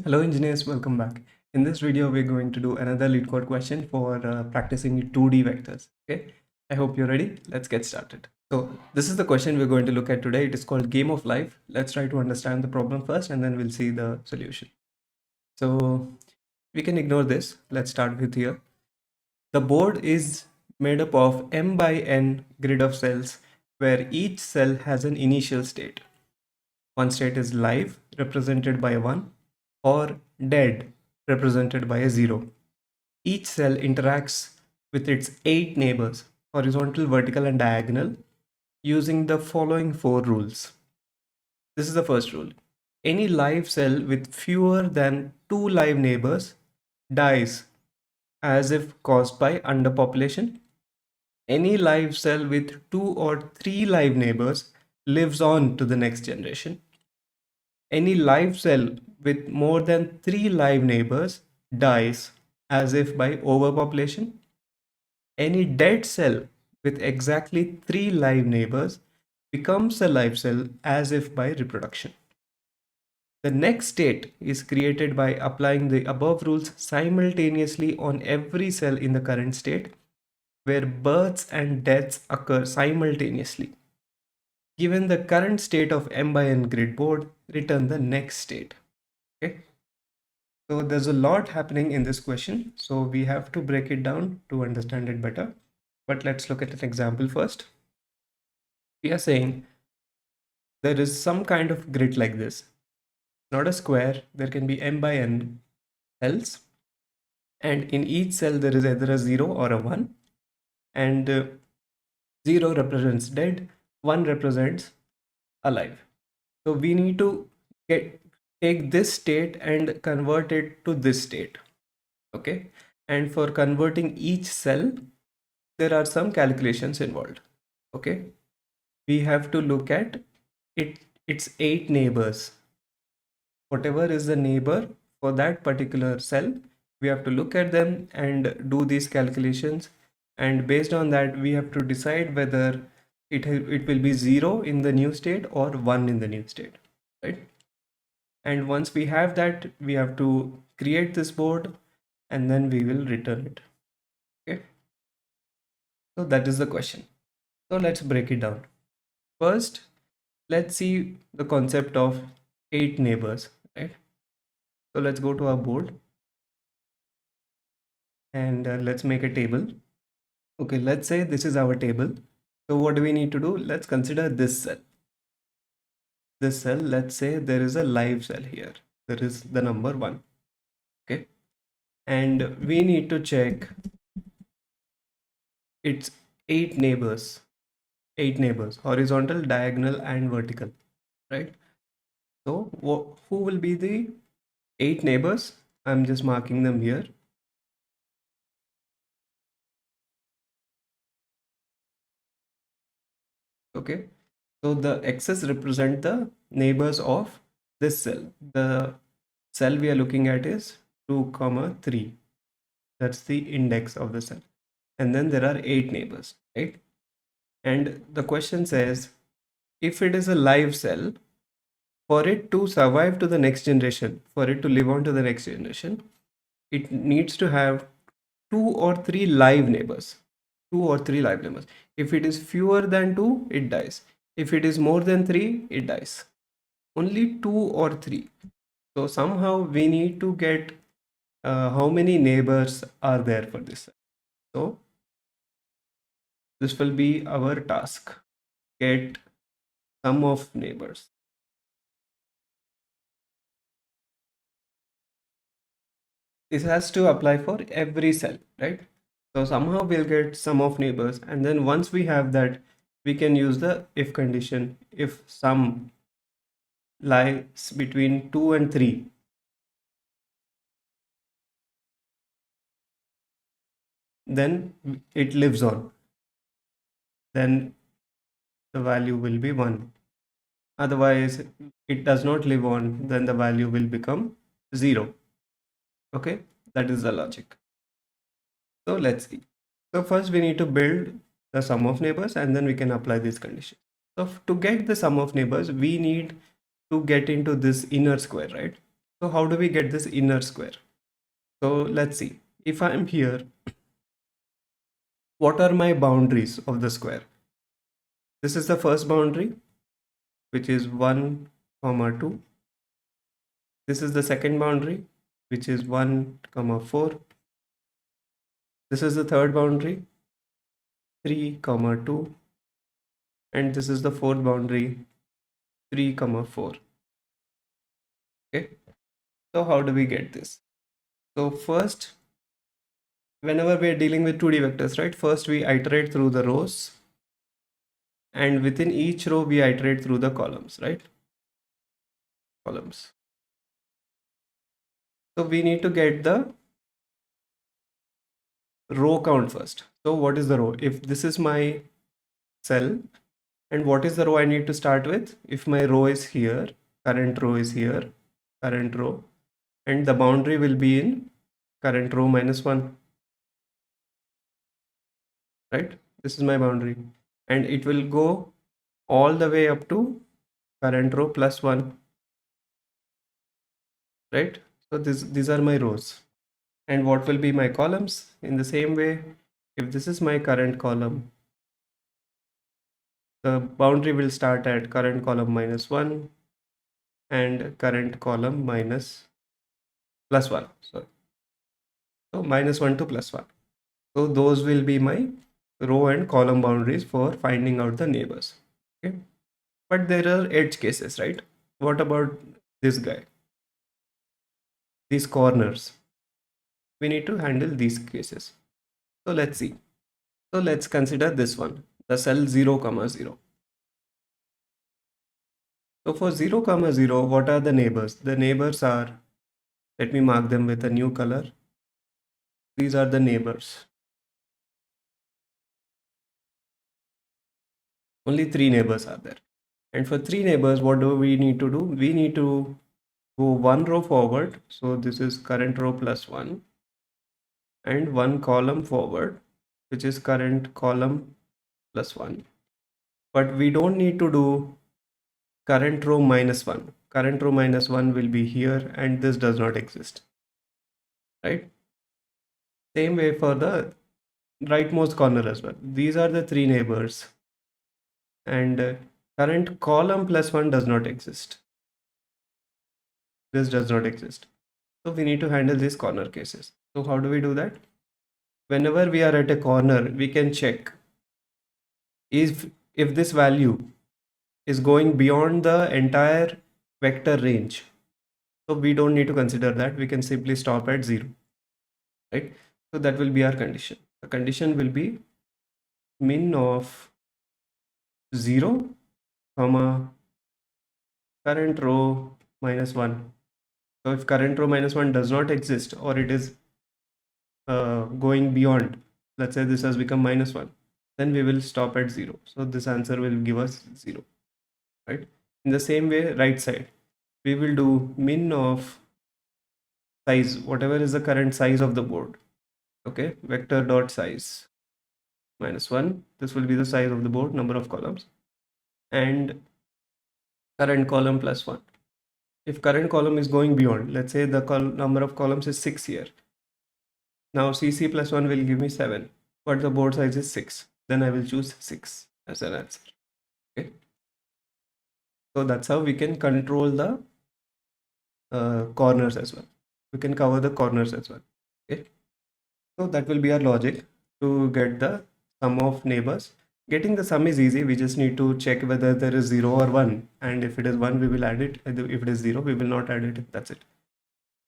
Hello engineers, welcome back. In this video, we're going to do another lead code question for practicing 2D vectors. Okay, I hope you're ready. Let's get started. So this is the question we're going to look at today. It is called Game of Life. Let's try to understand the problem first and then we'll see the solution. So we can ignore this. Let's start with here. The board is made up of m by n grid of cells where each cell has an initial state. One state is live, represented by a 1, or dead, represented by a 0. Each cell interacts with its 8 neighbors, horizontal, vertical, and diagonal, using the following 4 rules. This is the first rule. Any live cell with fewer than 2 live neighbors dies as if caused by underpopulation. Any live cell with 2 or 3 live neighbors lives on to the next generation. Any live cell with more than 3 live neighbors dies as if by overpopulation. Any dead cell with exactly 3 live neighbors becomes a live cell as if by reproduction. The next state is created by applying the above rules simultaneously on every cell in the current state, where births and deaths occur simultaneously. Given the current state of m by n grid board, return the next state. Okay. So there's a lot happening in this question. So we have to break it down to understand it better. But let's look at an example first. We are saying there is some kind of grid like this. Not a square. There can be m by n cells. And in each cell, there is either a 0 or a 1. And 0 represents dead, 1 represents alive. So we need to take this state and convert it to this state. Okay. And for converting each cell, there are some calculations involved. Okay. We have to look at its 8 neighbors. Whatever is the neighbor for that particular cell, we have to look at them and do these calculations. And based on that, we have to decide whether it will be 0 in the new state or 1 in the new state, right? And once we have that, we have to create this board and then we will return it. Okay. So that is the question. So let's break it down. First, let's see the concept of 8 neighbors, right? So let's go to our board and let's make a table. Okay, let's say this is our table. So what do we need to do? Let's consider this cell. This cell, let's say there is a live cell here. There is the number 1. Okay. And we need to check its 8 neighbors. 8 neighbors, horizontal, diagonal, and vertical, right? So who will be the 8 neighbors? I'm just marking them here. Okay, so the x's represent the neighbors of this cell. The cell we are looking at is 2 comma 3. That's the index of the cell. And then there are 8 neighbors, right? And the question says, if it is a live cell, for it to survive to the next generation, for it to live on to the next generation, it needs to have 2 or 3 live neighbors. 2 or 3 live neighbors. If it is fewer than 2, it dies. If it is more than 3, it dies. Only 2 or 3. So somehow we need to get how many neighbors are there for this. So this will be our task. Get sum of neighbors. This has to apply for every cell, right? So somehow we'll get sum of neighbors, and then once we have that, we can use the if condition. If sum lies between 2 and 3, then it lives on. Then the value will be 1. Otherwise, it does not live on, then the value will become 0. Okay, that is the logic. So let's see. So first we need to build the sum of neighbors and then we can apply this condition. So to get the sum of neighbors, we need to get into this inner square, right? So how do we get this inner square? So let's see. If I am here, what are my boundaries of the square? This is the first boundary, which is 1 comma 2. This is the second boundary, which is 1 comma 4. This is the third boundary, 3 comma 2. And this is the fourth boundary, 3 comma 4. Okay, so how do we get this? So first, whenever we are dealing with 2D vectors, right, first we iterate through the rows, and within each row we iterate through the columns, right? Columns. So we need to get the row count first. So what is the row? If this is my cell, and what is the row I need to start with? If my row is here, current row is here, current row, and the boundary will be in current row minus 1, right? This is my boundary, and it will go all the way up to current row plus 1, right? So these are my rows. And what will be my columns? In the same way, if this is my current column, the boundary will start at current column minus 1 and current column minus plus 1. So minus 1 to plus 1. So those will be my row and column boundaries for finding out the neighbors. Okay. But there are edge cases, right? What about this guy? These corners. We need to handle these cases. So let's see. So let's consider this one, the cell 0 comma 0. So for 0 comma 0, what are the neighbors? The neighbors are, let me mark them with a new color. These are the neighbors. Only 3 neighbors are there. And for 3 neighbors, what do we need to do? We need to go 1 row forward. So this is current row plus 1. And 1 column forward, which is current column plus 1. But we don't need to do current row minus 1. Current row minus 1 will be here, and this does not exist, right? Same way for the rightmost corner as well. These are the 3 neighbors, and current column plus 1 does not exist. This does not exist. So we need to handle these corner cases. So how do we do that? Whenever we are at a corner, we can check if this value is going beyond the entire vector range. So we don't need to consider that. We can simply stop at 0, right? So that will be our condition. The condition will be min of 0 comma current row minus 1. So if current row minus 1 does not exist, or it is going beyond, let's say this has become minus 1, then we will stop at 0. So this answer will give us 0, right? In the same way, right side, we will do min of size, whatever is the current size of the board. Okay, vector dot size minus 1. This will be the size of the board, number of columns, and current column plus 1. If current column is going beyond, let's say the number of columns is 6 here. Now CC plus 1 will give me 7, but the board size is 6. Then I will choose 6 as an answer. Okay. So that's how we can control the corners as well. We can cover the corners as well. Okay. So that will be our logic to get the sum of neighbors. Getting the sum is easy. We just need to check whether there is 0 or 1. And if it is 1, we will add it. If it is 0, we will not add it. That's it.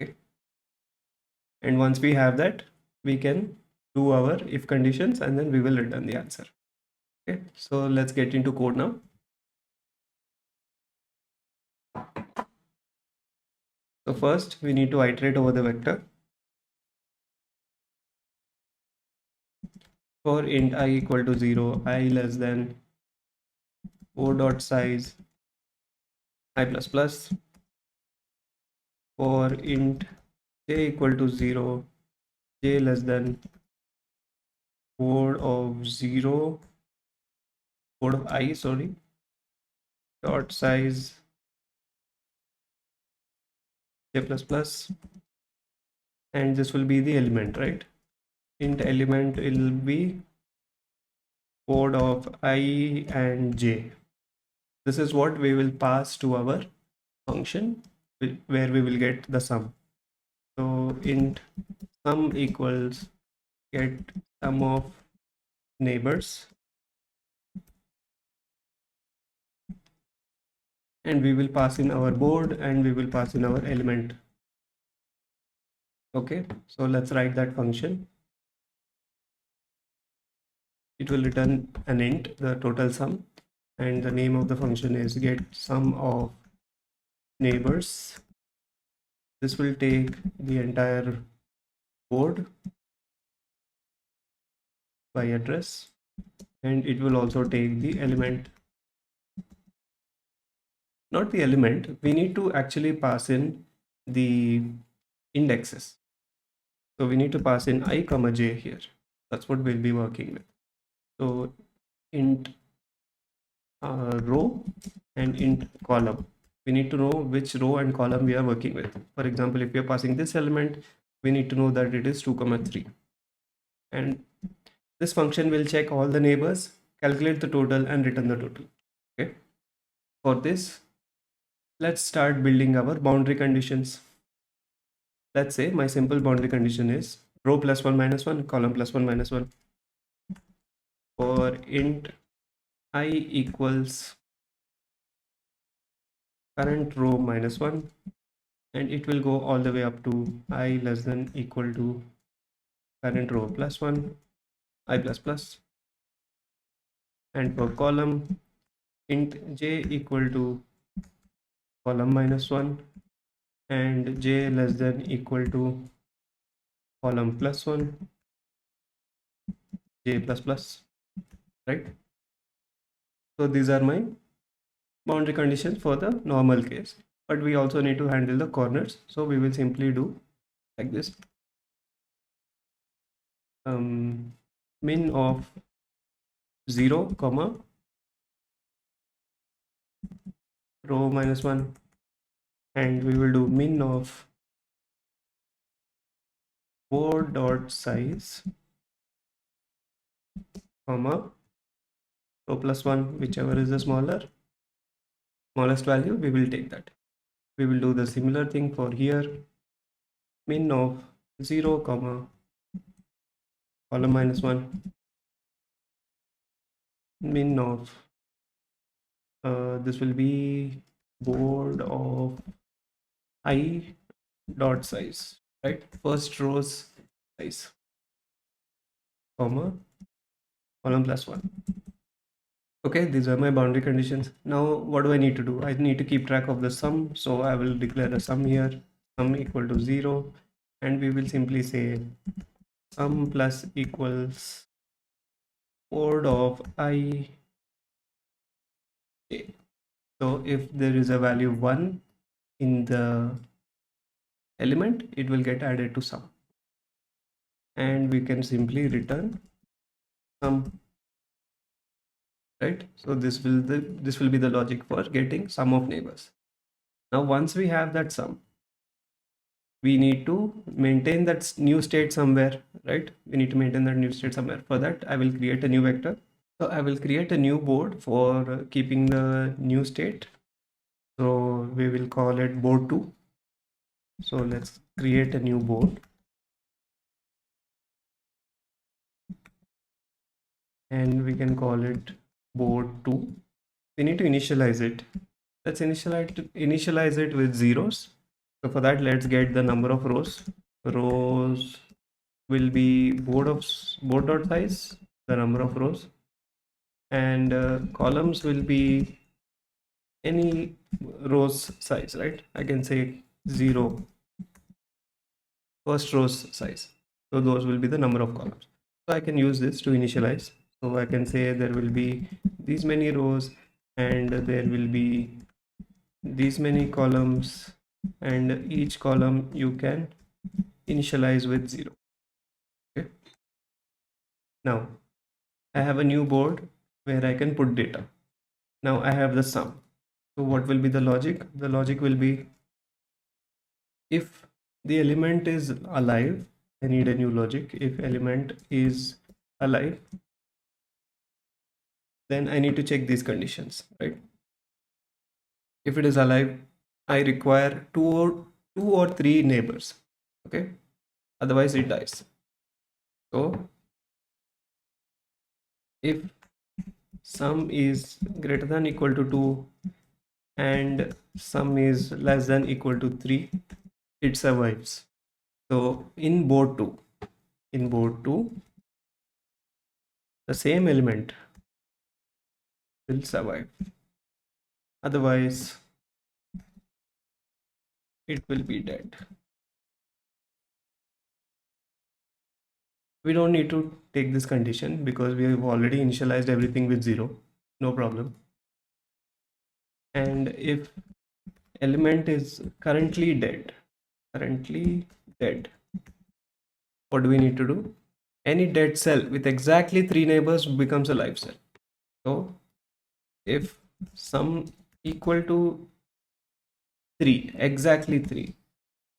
Okay. And once we have that, we can do our if conditions, and then we will return the answer. Okay. So let's get into code now. So first we need to iterate over the vector. For int I equal to 0, I less than o dot size I plus plus. For int j equal to 0, j less than code of 0, code of I, sorry, dot size j plus plus, and this will be the element, right? Int element will be code of I and j. This is what we will pass to our function where we will get the sum. So int sum equals get sum of neighbors, and we will pass in our board and we will pass in our element. Okay, so let's write that function. It will return an int, the total sum, and the name of the function is get sum of neighbors. This will take the entire board by address, and it will also take the element. Not the element, we need to actually pass in the indexes. So we need to pass in I comma j here. That's what we'll be working with. So int row and int column. We need to know which row and column we are working with. For example, if we are passing this element, we need to know that it is 2 comma 3. And this function will check all the neighbors, calculate the total and return the total. Okay. For this, let's start building our boundary conditions. Let's say my simple boundary condition is row plus 1 minus 1, column plus 1 minus 1. For int I equals current row minus 1, and it will go all the way up to I less than equal to current row plus 1, I plus plus. And for column, int j equal to column minus 1 and j less than equal to column plus 1, j plus plus, right? So these are my boundary conditions for the normal case, but we also need to handle the corners. So we will simply do like this. Min of 0 comma row minus 1, and we will do min of board dot size comma row plus 1, whichever is the smallest value, we will take that. We will do the similar thing for here. Min of 0 comma column minus 1, min of this will be board of I dot size, right? First row's size comma column plus 1. Okay, these are my boundary conditions. Now what do I need to do? I need to keep track of the sum, so I will declare a sum here, sum equal to 0, and we will simply say sum plus equals board of I j. So if there is a value 1 in the element, it will get added to sum, and we can simply return sum, right? So this will be the logic for getting sum of neighbors. Now once we have that sum, we need to maintain that new state somewhere, right? We need to maintain that new state somewhere. For that, I will create a new vector. So I will create a new board for keeping the new state. So we will call it board 2. So let's create a new board. And we can call it board 2. We need to initialize it. Let's initialize it with zeros. So for that, let's get the number of rows. Rows will be board dot size, the number of rows, and columns will be any rows size, right? I can say 0 first rows size. So those will be the number of columns. So I can use this to initialize. So I can say there will be these many rows and there will be these many columns, and each column you can initialize with 0. Okay. Now I have a new board where I can put data. Now I have the sum. So what will be the logic? The logic will be if the element is alive, I need a new logic. If element is alive, then I need to check these conditions, right? If it is alive, I require two or three neighbors. Okay, otherwise it dies. So if sum is greater than equal to 2 and sum is less than equal to 3, it survives. So in board 2, the same element will survive. Otherwise, it will be dead. We don't need to take this condition because we have already initialized everything with 0. No problem. And if element is currently dead, what do we need to do? Any dead cell with exactly 3 neighbors becomes a live cell. So if sum equal to 3, exactly 3,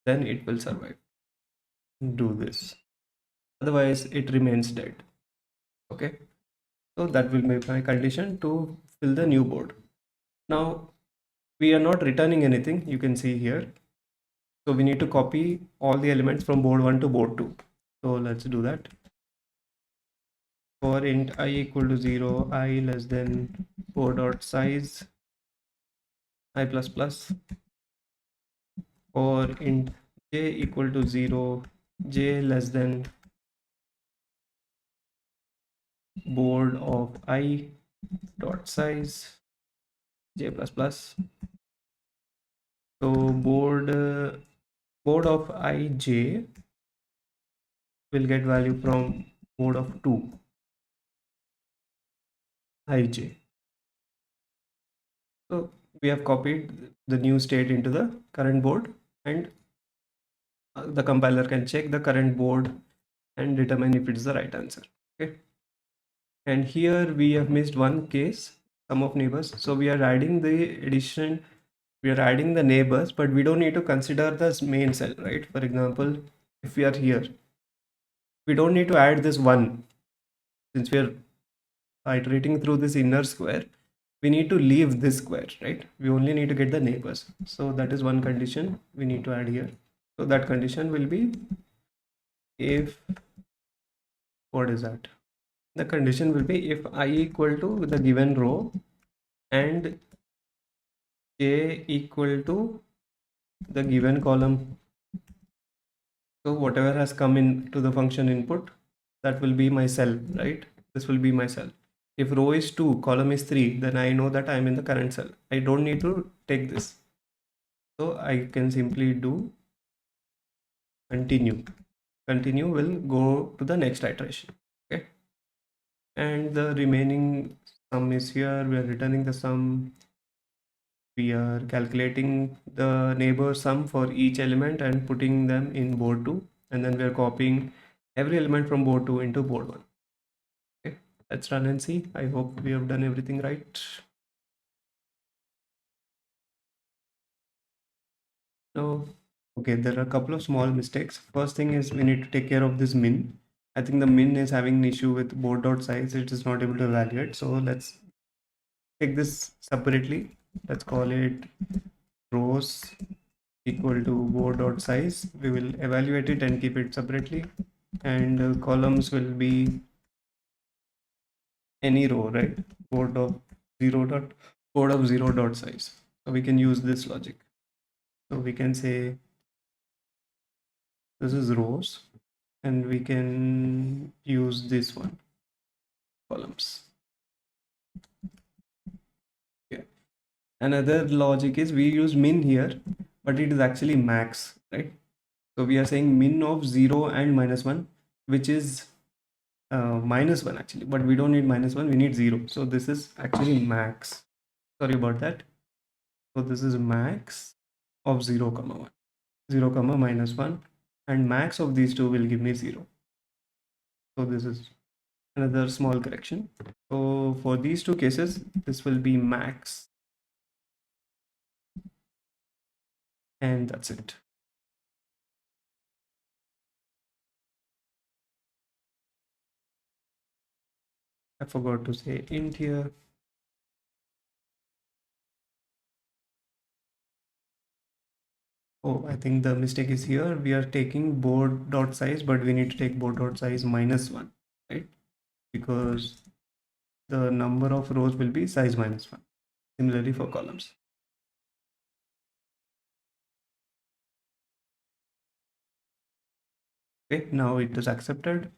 then it will survive. Do this. Otherwise, it remains dead. Okay. So that will be my condition to fill the new board. Now, we are not returning anything. You can see here. So we need to copy all the elements from board 1 to board 2. So let's do that. For int I equal to 0, I less than board dot size I plus plus. For int j equal to 0, j less than board of I dot size j plus plus. So board of ij will get value from board of 2 ij. So we have copied the new state into the current board, and the compiler can check the current board and determine if it's the right answer. Okay. And here we have missed one case, sum of neighbors. So we are adding we are adding the neighbors, but we don't need to consider the main cell, right? For example, if we are here, we don't need to add this one. Since we are iterating through this inner square, we need to leave this square, right? We only need to get the neighbors. So that is one condition we need to add here. So that condition will be if, what is that? The condition will be if I equal to the given row and j equal to the given column. So whatever has come into the function input, that will be my cell, right? This will be my cell. If row is 2, column is 3, then I know that I'm in the current cell. I don't need to take this. So I can simply do continue. Continue will go to the next iteration. Okay. And the remaining sum is here. We are returning the sum. We are calculating the neighbor sum for each element and putting them in board 2. And then we are copying every element from board 2 into board 1. Okay. Let's run and see. I hope we have done everything right. So, okay, there are a couple of small mistakes. First thing is we need to take care of this min. I think the min is having an issue with board dot size. It is not able to evaluate. So let's take this separately. Let's call it rows equal to board dot size. We will evaluate it and keep it separately. And columns will be any row, right? Board of zero dot size. So we can use this logic. So we can say this is rows, and we can use this one, columns. Okay. Another logic is we use min here, but it is actually max, right? So we are saying min of 0 and -1, which is -1 actually, but we don't need -1, we need 0. So this is actually max. Sorry about that. So this is max of 0 comma 1, 0 comma -1, and max of these two will give me 0. So this is another small correction. So for these two cases, this will be max, and that's it. I forgot to say int here. Oh, I think the mistake is here. We are taking board dot size, but we need to take board dot size -1, right? Because the number of rows will be size -1. Similarly for columns. Okay, now it is accepted.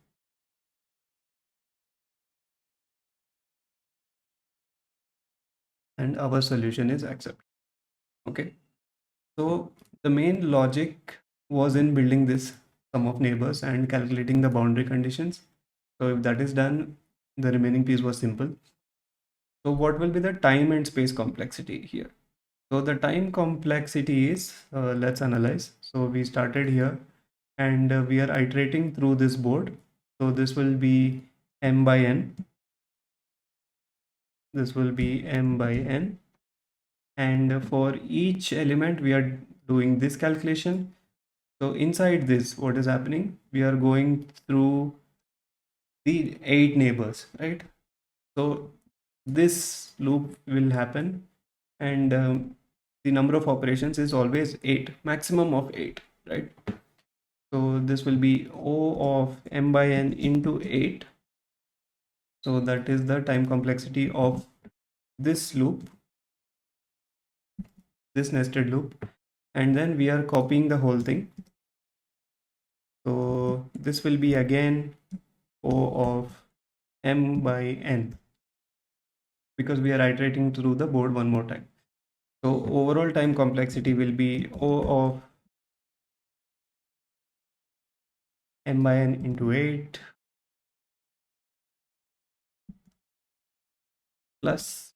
And our solution is accepted. Okay, so the main logic was in building this sum of neighbors and calculating the boundary conditions. So if that is done, the remaining piece was simple. So what will be the time and space complexity here? So the time complexity is, let's analyze. So we started here and we are iterating through this board. So this will be m by n. This will be m by n. And for each element, we are doing this calculation. So inside this, what is happening? We are going through the 8 neighbors, right? So this loop will happen and the number of operations is always 8, maximum of 8, right? So this will be O of m by n into 8. So that is the time complexity of this loop, this nested loop. And then we are copying the whole thing. So this will be again O of m by n, because we are iterating through the board one more time. So overall time complexity will be O of m by n into 8 plus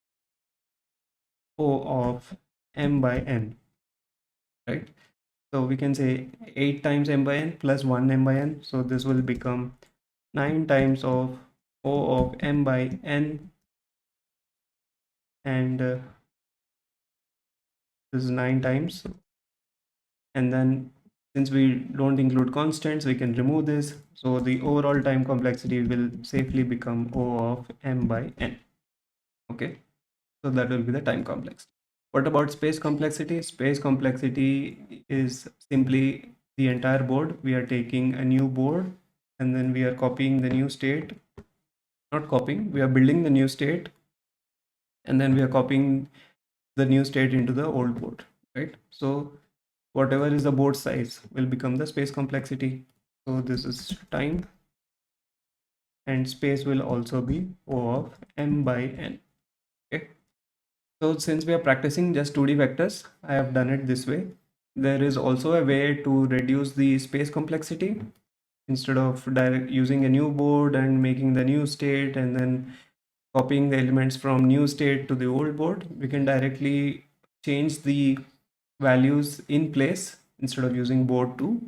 O of m by n, right? So we can say 8 times m by n plus 1 m by n. So this will become 9 times of O of m by n, and this is 9 times. And then since we don't include constants, we can remove this. So the overall time complexity will safely become O of m by n. Okay, so that will be the time complexity. What about space complexity? Space complexity is simply the entire board. We are taking a new board and then we are copying the new state. Not copying, we are building the new state and then we are copying the new state into the old board, right? So whatever is the board size will become the space complexity. So this is time, and space will also be O of m by n. Okay, so since we are practicing just 2D vectors, I have done it this way. There is also a way to reduce the space complexity. Instead of direct using a new board and making the new state and then copying the elements from new state to the old board, we can directly change the values in place instead of using board 2.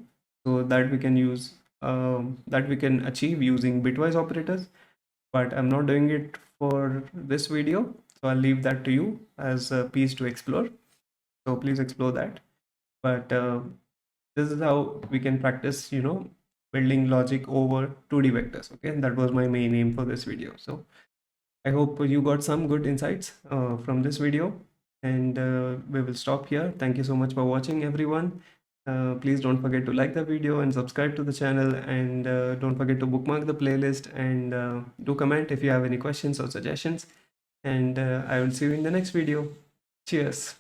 So that we can use that we can achieve using bitwise operators, but I'm not doing it for this video, so I'll leave that to you as a piece to explore. So please explore that. But this is how we can practice, building logic over 2D vectors. Okay, that was my main aim for this video. So I hope you got some good insights from this video, and we will stop here. Thank you so much for watching, everyone. Please don't forget to like the video and subscribe to the channel, and don't forget to bookmark the playlist, and do comment if you have any questions or suggestions, and I will see you in the next video. Cheers.